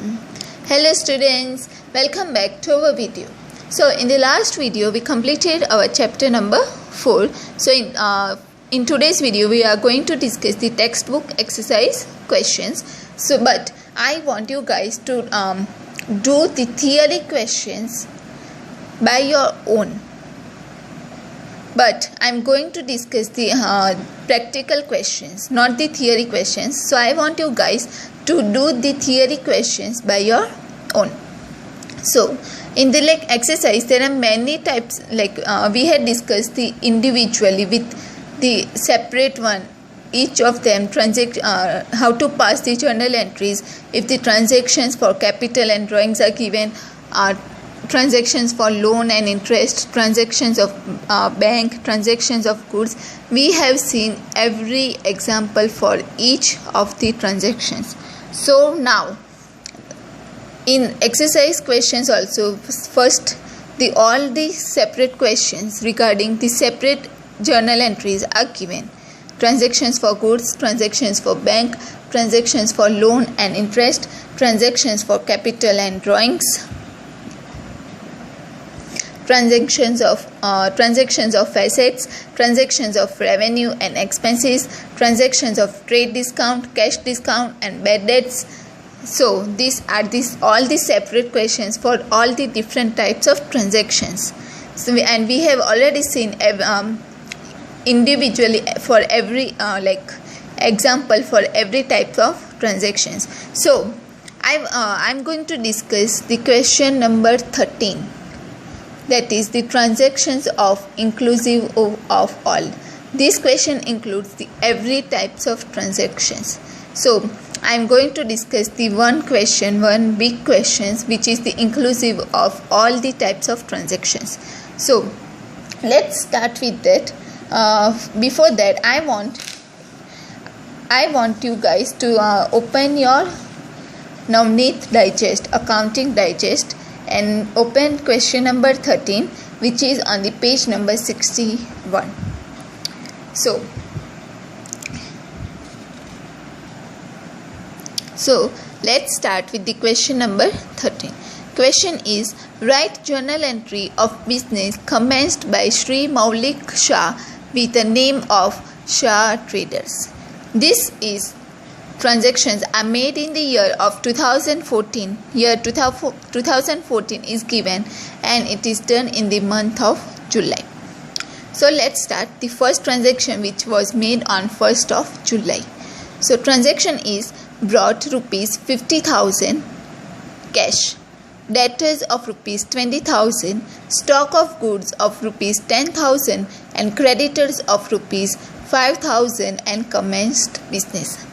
Hello students, welcome back to our video. So in the last video we completed our chapter number 4. So in today's video we are going to discuss the textbook exercise questions. But I want you guys to do the theory questions by your own. But I am going to discuss the practical questions, not the theory questions. So I want you guys to do the theory questions by your own. So in the exercise there are many types, we had discussed the individually with the separate one, each of them how to pass the journal entries if the transactions for capital and drawings are given, transactions for loan and interest, transactions of bank, transactions of goods. We have seen every example for each of the transactions. So now in exercise questions also, first all the separate questions regarding the separate journal entries are given. Transactions for goods, transactions for bank, transactions for loan and interest, transactions for capital and drawings, transactions of assets, transactions of revenue and expenses, transactions of trade discount, cash discount and bad debts. So these are all the separate questions for all the different types of transactions. So we have already seen individually for every example for every type of transactions. So I'm going to discuss the question number 13. That is the transactions of inclusive of all. This question includes the every types of transactions. So I am going to discuss the one big questions which is the inclusive of all the types of transactions. So let's start with that. Before that I want you guys to open your Navneet Digest, Accounting Digest, and open question number 13, which is on the page number 61. So let's start with the question number 13. Question is, write journal entry of business commenced by Sri Maulik Shah with the name of Shah Traders. This is transactions are made in the year of 2014. Year 2014 is given and it is done in the month of July. So let's start the first transaction which was made on 1st of July. So transaction is brought rupees 50,000 cash, debtors of rupees 20,000, stock of goods of rupees 10,000 and creditors of rupees 5,000 and commenced business.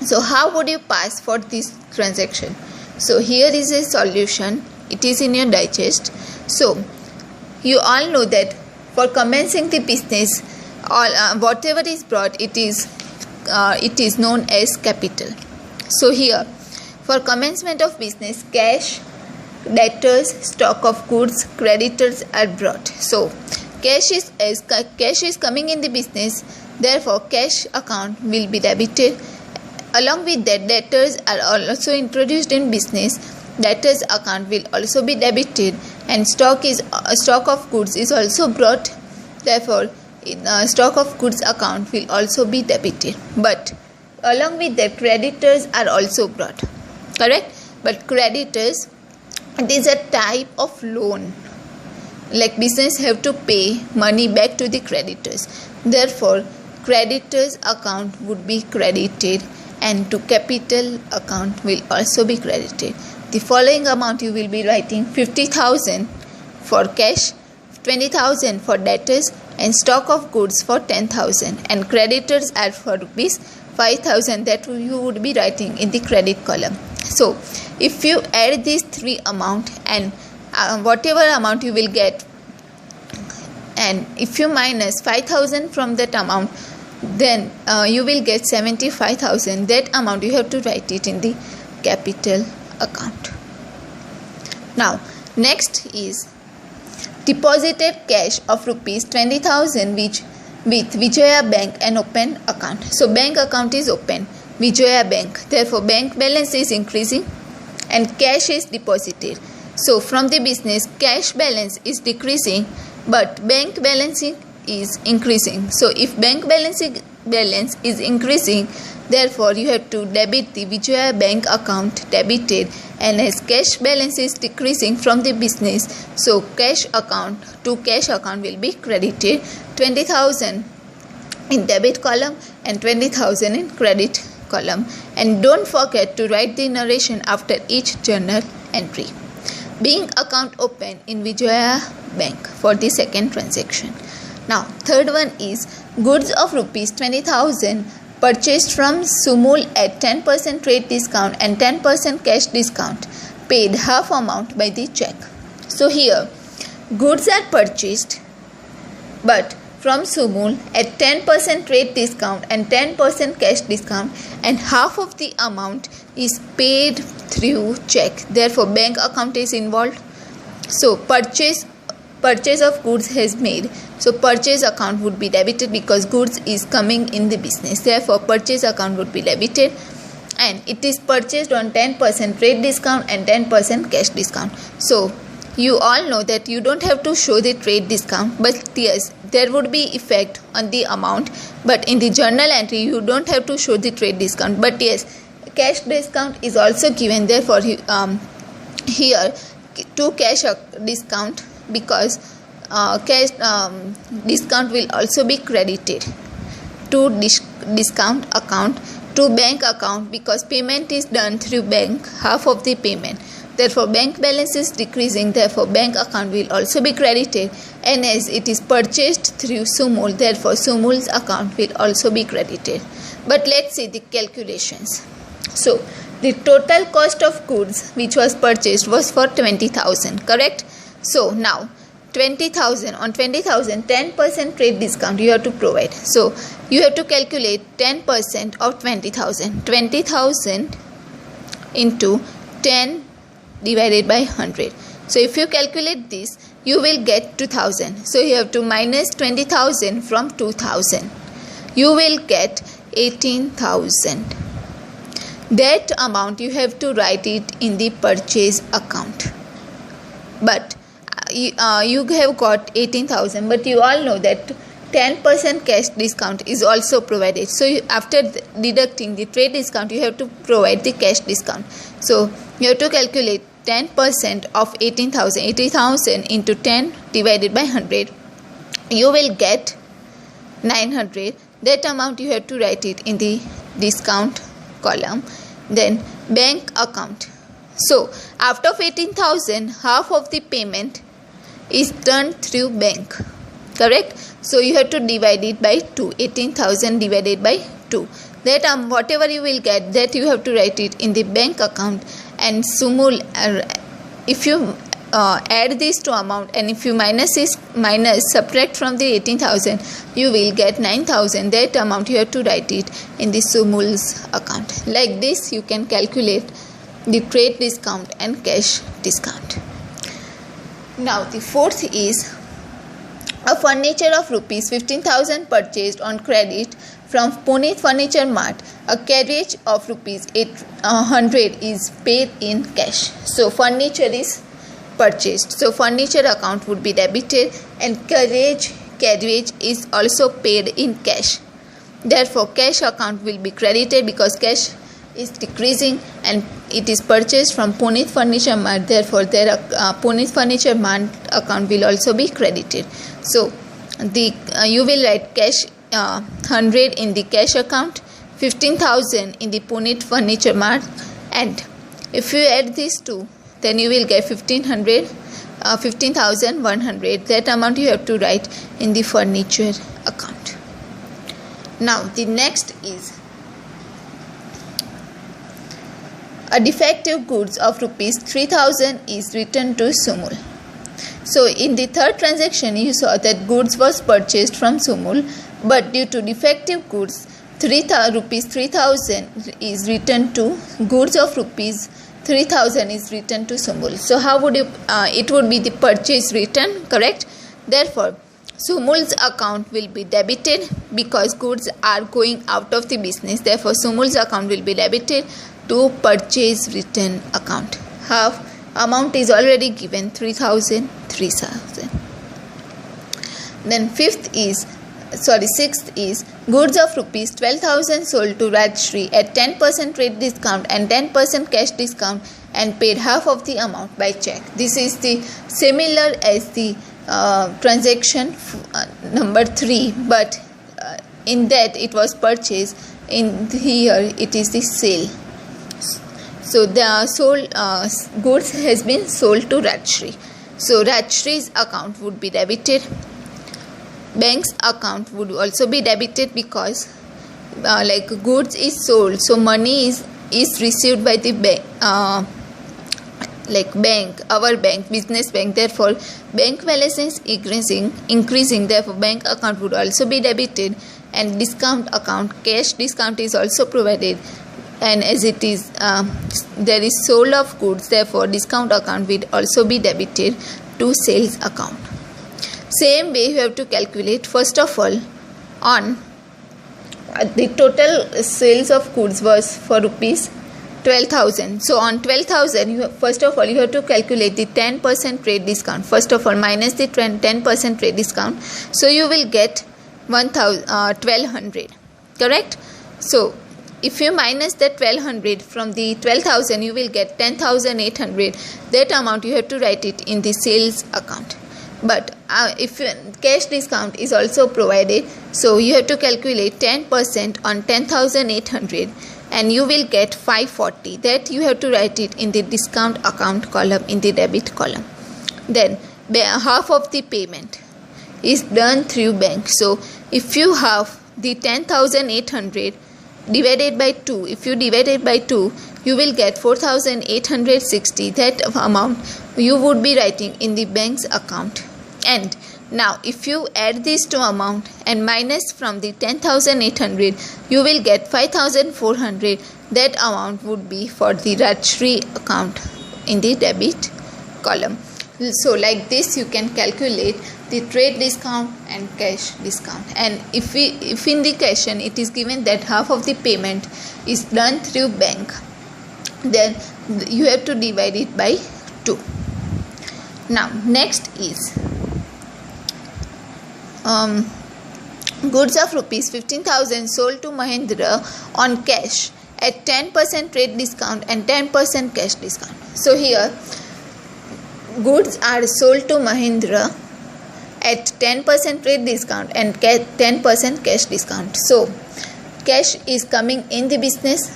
So how would you pass for this transaction? So here is a solution. It is in your digest. So you all know that for commencing the business, whatever is brought, it is known as capital. So here for commencement of business, cash, debtors, stock of goods, creditors are brought. So cash is coming in the business. Therefore cash account will be debited. Along with that, debtors are also introduced in business. Debtors account will also be debited, and stock of goods is also brought. Therefore, stock of goods account will also be debited. But along with that, creditors are also brought. Correct? But creditors, it is a type of loan. Like business have to pay money back to the creditors. Therefore, creditors account would be credited, and to capital account will also be credited. The following amount you will be writing: 50,000 for cash, 20,000 for debtors, and stock of goods for 10,000, and creditors are for rupees 5,000 that you would be writing in the credit column. So if you add these three amount and whatever amount you will get, and if you minus 5,000 from that amount, then you will get 75,000. That amount you have to write it in the capital account. Now next is deposited cash of rupees 20,000 with Vijaya Bank and open account. So bank account is open, Vijaya Bank. Therefore bank balance is increasing and cash is deposited. So from the business, cash balance is decreasing, but bank balance is increasing. So if bank balance is increasing, therefore you have to debit the Vijaya bank account debited, and as cash balance is decreasing from the business, so cash account will be credited 20,000 in debit column and 20,000 in credit column. And don't forget to write the narration after each journal entry. Being account open in Vijaya Bank for the second transaction. Now third one is goods of rupees 20,000 purchased from Sumul at 10% trade discount and 10% cash discount, paid half amount by the check. So here goods are purchased but from Sumul at 10% trade discount and 10% cash discount, and half of the amount is paid through check. Therefore bank account is involved. So purchase of goods has made, so purchase account would be debited because goods is coming in the business. Therefore purchase account would be debited, and it is purchased on 10% trade discount and 10% cash discount. So you all know that you don't have to show the trade discount, but yes, there would be effect on the amount, but in the journal entry you don't have to show the trade discount, but yes, cash discount is also given. Therefore here to cash discount, because cash discount will also be credited to discount account, to bank account, because payment is done through bank, half of the payment. Therefore bank balance is decreasing, therefore bank account will also be credited, and as it is purchased through Sumul, therefore Sumul's account will also be credited. But let's see the calculations. So the total cost of goods which was purchased was for 20,000, correct? So now 20,000, on 20,000 10% trade discount you have to provide. So you have to calculate 10% of 20,000. 20,000 into 10 divided by 100. So if you calculate this, you will get 2,000. So you have to minus 20,000 from 2,000. You will get 18,000. That amount you have to write it in the purchase account. But you have got 18,000, but you all know that 10% cash discount is also provided. So after deducting the trade discount, you have to provide the cash discount. So you have to calculate 10% of 18,000. 80,000 into 10 divided by 100. You will get 900. That amount you have to write it in the discount column. Then bank account. So after 18,000, half of the payment is done through bank, correct? So you have to divide it by 2. 18,000 divided by 2. That whatever you will get, that you have to write it in the bank account. And Sumul, if you add these two amount, and if you subtract from the 18,000, you will get 9,000. That amount you have to write it in the Sumul's account. Like this you can calculate the trade discount and cash discount. Now the fourth is a furniture of rupees 15,000 purchased on credit from Puneet Furniture Mart. A carriage of rupees 800 is paid in cash. So furniture is purchased. So furniture account would be debited, and carriage is also paid in cash. Therefore cash account will be credited because cash is decreasing and it is purchased from Puneet Furniture Mart. Therefore their Puneet Furniture Mart account will also be credited. So you will write cash 100 in the cash account, 15,000 in the Puneet Furniture Mart, and if you add these two, then you will get 15,100. That amount you have to write in the furniture account. Now the next is a defective goods of rupees 3,000 is returned to Sumul. So in the third transaction you saw that goods was purchased from Sumul, but due to defective goods rupees 3,000 is returned to goods of rupees 3,000 is returned to Sumul. So how would you it would be the purchase return, correct? Therefore Sumul's account will be debited because goods are going out of the business. Therefore Sumul's account will be debited. to purchase return account. Half amount is already given, 3,000. Then sixth is goods of rupees 12,000 sold to Rajshri at 10% trade discount and 10% cash discount and paid half of the amount by check. This is the similar as the transaction number 3, but in that it was purchase. In here it is the sale. So the goods has been sold to Rajshri. So Rajshri's account would be debited. Bank's account would also be debited because goods is sold, so money is received by the bank, our bank, business bank. Therefore bank balance is increasing. Therefore bank account would also be debited, and discount account, cash discount is also provided. And as it is there is sold of goods, therefore discount account will also be debited to sales account. Same way you have to calculate. First of all, on the total sales of goods was for rupees 12,000. So on 12,000, first of all you have to calculate the 10% trade discount. First of all, minus the 10% trade discount. So you will get 1,200. Correct? So if you minus that 1,200 from the 12,000, you will get 10,800. That amount you have to write it in the sales account. But if cash discount is also provided, so you have to calculate 10% on 10,800 and you will get 540. That you have to write it in the discount account column, in the debit column. Then half of the payment is done through bank. So if you have the 10,800 divided by 2, if you divide it by 2, you will get 4,860. That amount you would be writing in the bank's account. And now if you add these two amount and minus from the 10,800, you will get 5,400. That amount would be for the Rajshri account in the debit column. So like this you can calculate the trade discount and cash discount. And if in the question it is given that half of the payment is done through bank, then you have to divide it by 2. Now next is goods of rupees 15,000 sold to Mahendra on cash at 10% trade discount and 10% cash discount. So here goods are sold to Mahendra at 10% trade discount and 10% cash discount. So cash is coming in the business,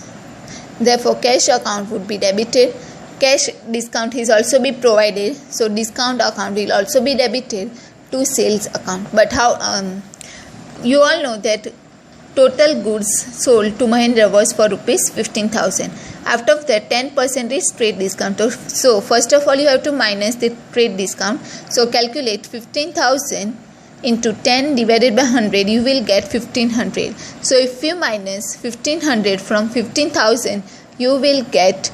therefore cash account would be debited. Cash discount is also be provided, so discount account will also be debited to sales account. But how you all know that total goods sold to Mahendra was for rupees 15,000. After that 10% is trade discount. So first of all you have to minus the trade discount. So calculate 15,000 into 10 divided by 100, you will get 1,500. So if you minus 1,500 from 15,000, you will get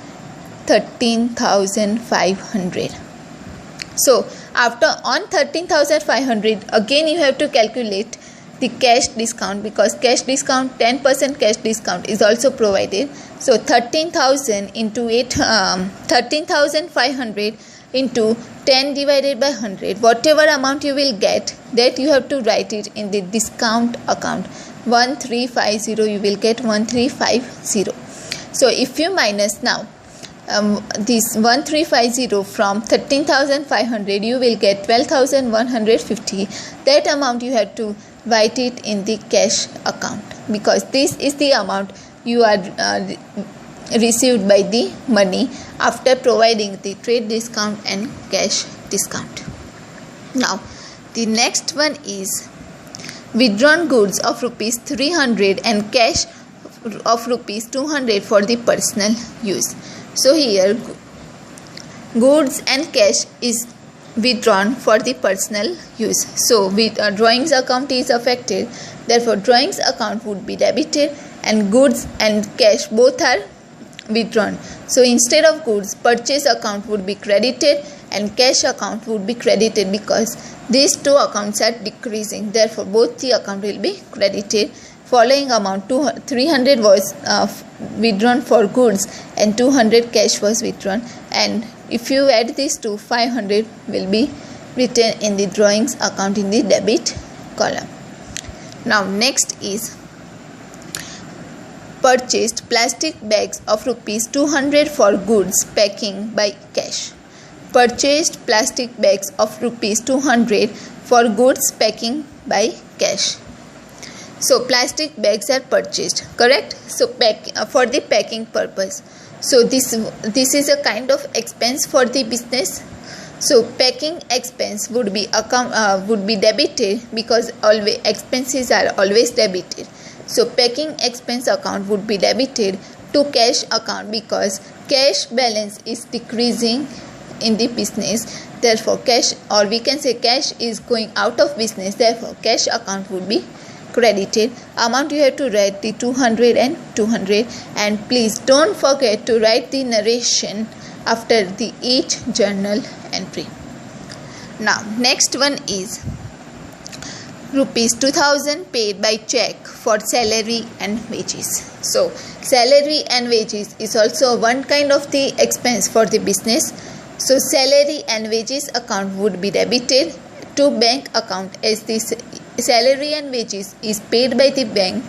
13,500. So after on 13,500, again you have to calculate the cash discount, because cash discount, 10% cash discount is also provided. So 13,000 into 13,500 into 10 divided by 100, whatever amount you will get, that you have to write it in the discount account. 1350, you will get 1350. So if you minus now this 1350 from 13,500, you will get 12,150. That amount you have to write it in the cash account, because this is the amount you are received by the money after providing the trade discount and cash discount. Now the next one is withdrawn goods of rupees 300 and cash of rupees 200 for the personal use. So here goods and cash is withdrawn for the personal use. So with drawings account is affected, therefore drawings account would be debited and goods and cash both are withdrawn. So instead of goods, purchase account would be credited and cash account would be credited, because these two accounts are decreasing, therefore both the account will be credited. following amount 300 was withdrawn for goods and 200 cash was withdrawn, and if you add these two, 500 will be written in the drawings account in the debit column. Now next is purchased plastic bags of rupees 200 for goods packing by cash. Purchased plastic bags of rupees 200 for goods packing by cash. So plastic bags are purchased, correct? So for the packing purpose. So this is a kind of expense for the business. So packing expense would be debited, because always expenses are always debited. So packing expense account would be debited to cash account, because cash balance is decreasing in the business. Therefore cash, or we can say cash is going out of business, therefore cash account would be credited. Amount you have to write the 200 and 200, and please don't forget to write the narration after the each journal entry. Now next one is rupees 2000 paid by check for salary and wages. So salary and wages is also one kind of the expense for the business. So salary and wages account would be debited to bank account, as this salary and wages is paid by the bank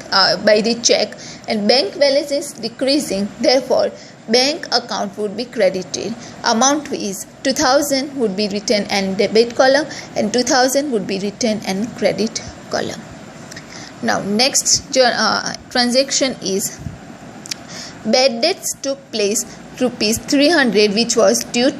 by the check, and bank balance is decreasing, therefore bank account would be credited. Amount is 2000 would be written in debit column and 2000 would be written in credit column. Now next transaction is bad debts took place rupees 300 which was due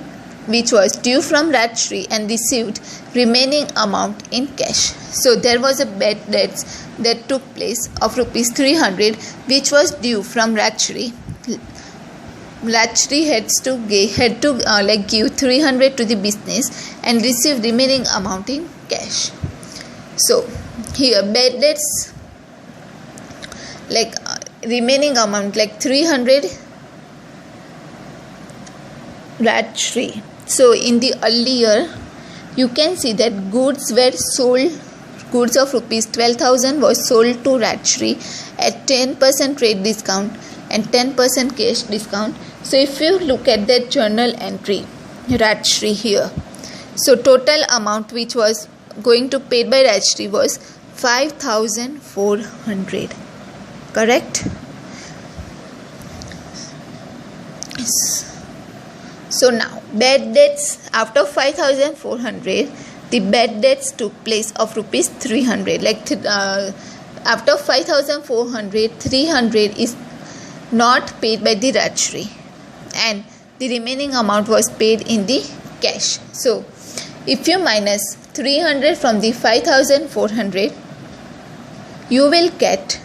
from Rajshri and received remaining amount in cash. So there was a bad debts that took place of rupees 300 which was due from Rajshri. Rajshri had to give 300 to the business and receive remaining amount in cash. So here bad debts remaining amount 300 Rajshri. So in the earlier you can see that goods were sold, goods of rupees 12,000 was sold to Rajshri at 10% trade discount and 10% cash discount. So if you look at that journal entry Rajshri here, so total amount which was going to paid by Rajshri was 5,400, correct? So now bad debts after 5,400, the bad debts took place of rupees 300. After 5,400, 300 is not paid by the Rajshri, and the remaining amount was paid in the cash. So if you minus 300 from the 5,400, you will get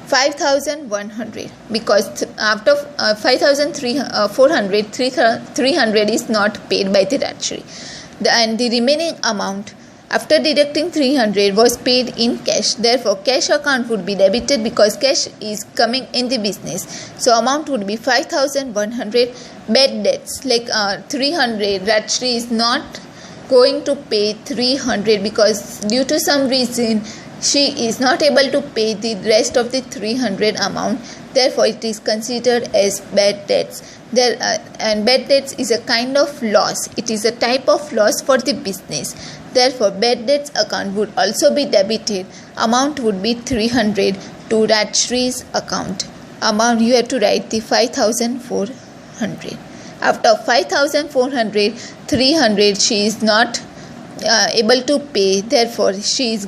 5,100, because after 5,400, 300 is not paid by the Rajshri, and the remaining amount after deducting 300 was paid in cash. Therefore cash account would be debited because cash is coming in the business. So amount would be 5,100. Bad debts 300, Rajshri is not going to pay 300 because due to some reason she is not able to pay the rest of the 300 amount. Therefore it is considered as bad debts. And bad debts is a kind of loss. It is a type of loss for the business. Therefore bad debts account would also be debited. Amount would be 300 to Rajshri's account. Amount you have to write the 5,400. After 5,400, 300 she is not able to pay. Therefore she is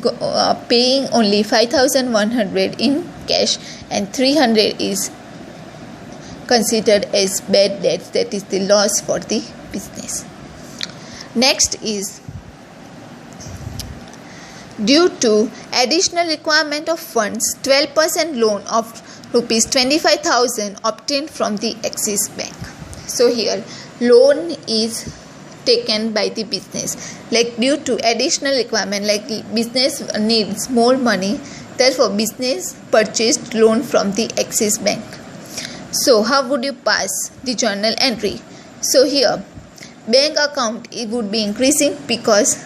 paying only 5,100 in cash, and 300 is considered as bad debts, that is the loss for the business. Next is due to additional requirement of funds, 12% loan of rupees 25,000 obtained from the Axis Bank. So here loan is taken by the business, due to additional requirement, business needs more money, therefore business purchased loan from the Axis Bank. So how would you pass the journal entry? So here bank account it would be increasing because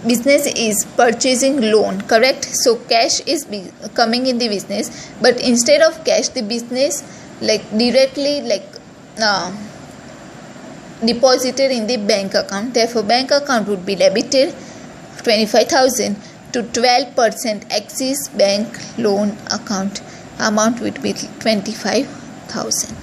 business is purchasing loan, correct? So cash is coming in the business, but instead of cash, the business directly deposited in the bank account. Therefore bank account would be debited 25,000 to 12% Axis Bank loan account. Amount would be 25,000.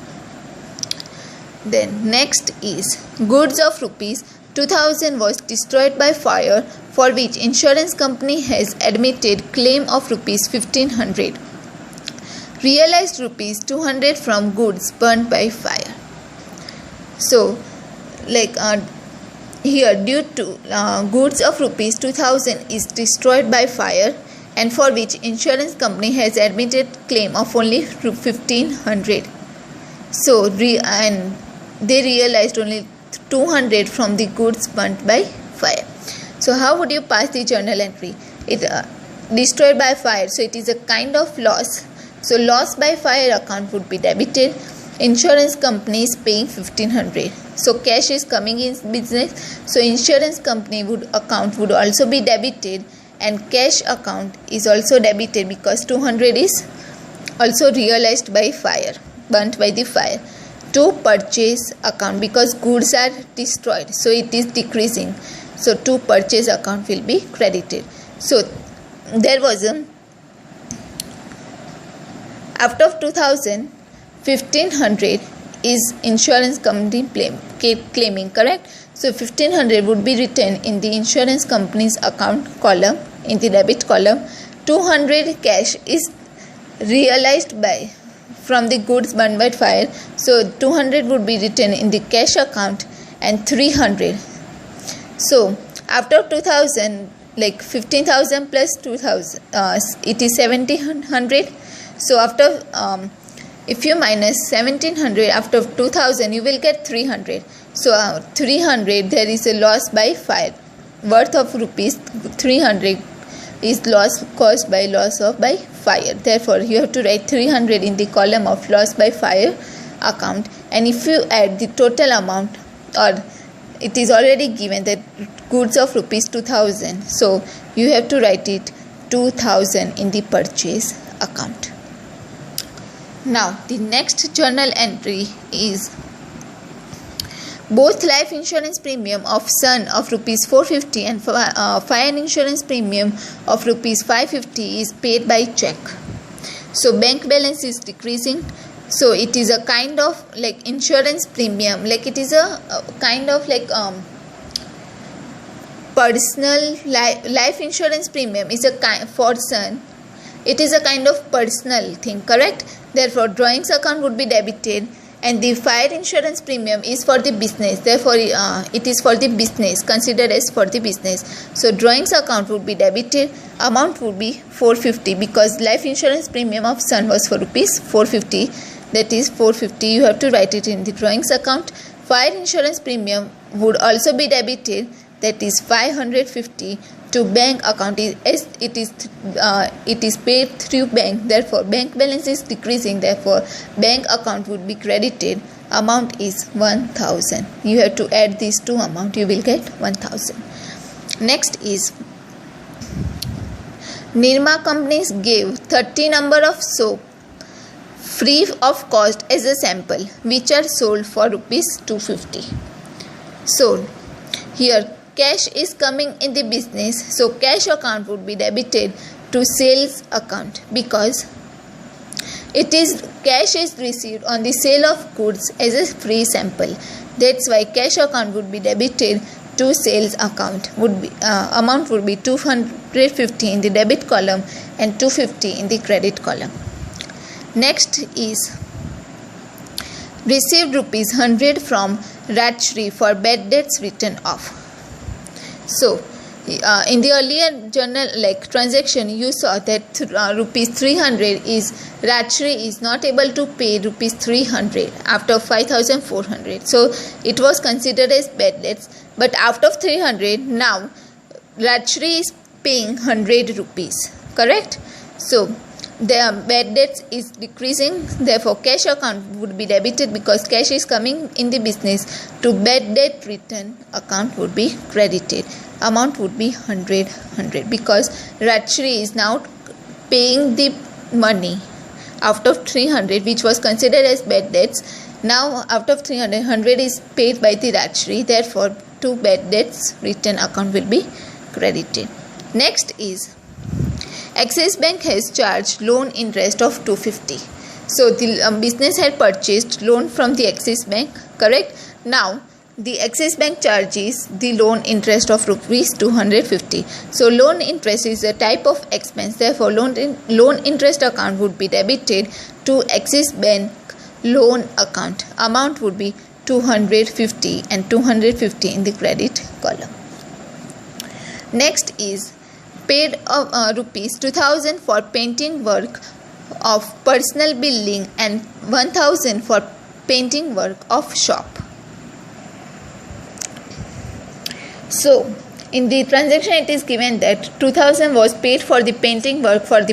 Then next is goods of rupees 2,000 was destroyed by fire, for which insurance company has admitted claim of rupees 1,500. Realized rupees 200 from goods burnt by fire. So here, due to goods of rupees 2,000 is destroyed by fire, and for which insurance company has admitted claim of only 1,500. So and they realized only 200 from the goods burnt by fire. So how would you pass the journal entry? It destroyed by fire, so it is a kind of loss. So loss by fire account would be debited. Insurance company is paying 1,500. So cash is coming in business, so insurance company account would also be debited, and cash account is also debited because 200 is also realized by fire, burnt by the fire. To purchase account, because goods are destroyed, so it is decreasing, so to purchase account will be credited. So there was out of 2,000, 1,500 is insurance company claiming, correct? So 1,500 would be written in the insurance company's account column, in the debit column. 200 cash is realized from the goods burned by fire, so 200 would be written in the cash account, and 300. So after 2,000, 15,000 plus 2,000, it is 1,700. So after if you minus 1,700 after 2,000, you will get 300. So 300, there is a loss by fire, worth of rupees 300 is loss caused by by fire. Therefore you have to write 300 in the column of loss by fire account, and if you add the total amount, or it is already given that goods of rupees 2,000, so you have to write it 2,000 in the purchase account. Now the next journal entry is both life insurance premium of Sun of rupees 450 and fire insurance premium of rupees 550 is paid by check. So bank balance is decreasing, so it is a kind of insurance premium, it is a kind of personal life insurance premium is a kind for Sun. It is a kind of personal thing, correct? Therefore drawings account would be debited, and the fire insurance premium is for the business, therefore it is for the business, considered as for the business. So drawings account would be debited, amount would be 450, because life insurance premium of Sun was for rupees 450, that is 450, you have to write it in the drawings account. Fire insurance premium would also be debited, that is 550 to bank account. It is paid through bank, therefore bank balance is decreasing, therefore bank account would be credited, amount is 1,000. You have to add these two amount, you will get 1,000. Next is Nirma companies gave 30 number of soap free of cost as a sample, which are sold for rupees 250. So here cash is coming in the business, so cash account would be debited to sales account, because cash is received on the sale of goods as a free sample. That's why cash account would be debited to sales account. Amount would be 250 in the debit column and 250 in the credit column. Next is received rupees 100 from Rajshri for bad debts written off. So in the earlier journal transaction, you saw that rupees 300 is Rajshri is not able to pay rupees 300 after 5,400, so it was considered as bad debts. But after 300, now Rajshri is paying 100 rupees, correct? So the bad debts is decreasing, therefore cash account would be debited, because cash is coming in the business, to bad debt written account would be credited. amount would be 100 because Rajshri is now paying the money out of 300 which was considered as bad debts. Now out of 300, 100 is paid by the Rajshri, therefore 2 bad debts return account will be credited. Next is Axis Bank has charged loan interest of 250. So the business had purchased loan from the Axis Bank, correct? Now the Axis Bank charges the loan interest of rupees 250. So loan interest is a type of expense, therefore loan interest account would be debited to Axis Bank loan account. Amount would be 250 and 250 in the credit column. Next is paid rupees 2000 for painting work of personal building and 1000 for painting work of shop. So in the transaction it is given that 2000 was paid for the painting work for the